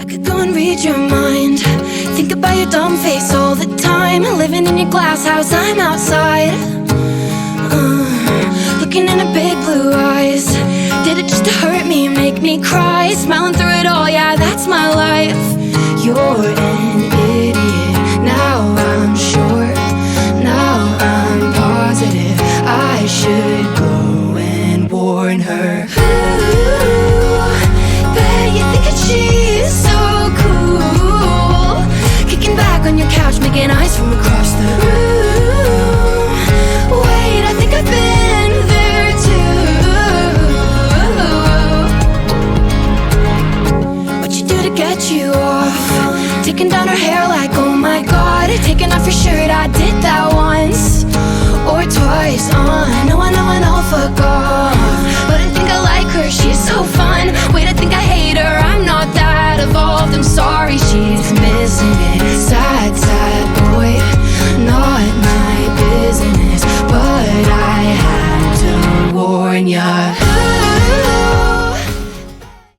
could go and read your mind. Think about your dumb face all the time. Living in your glass house, I'm outside. Looking in her big blue eyes. Did it just to hurt me, make me cry? Smiling through it all, yeah, that's my life. You're an idiot, now I'm sure. Now I'm positive I should go and warn her. Ooh, bet you think that she's so cool, kicking back on your couch, making eyes from across the room. Wait, I think I've been there too. What you do to get you off? Taking down her hair like, oh my god. Taking off your shirt, I did that once or twice. I know, fuck off. But I think I like her, she's so fun. Wait, I think I hate her, I'm not that evolved. I'm sorry, she's missing it. Sad, sad boy, not my business. But I had to warn ya.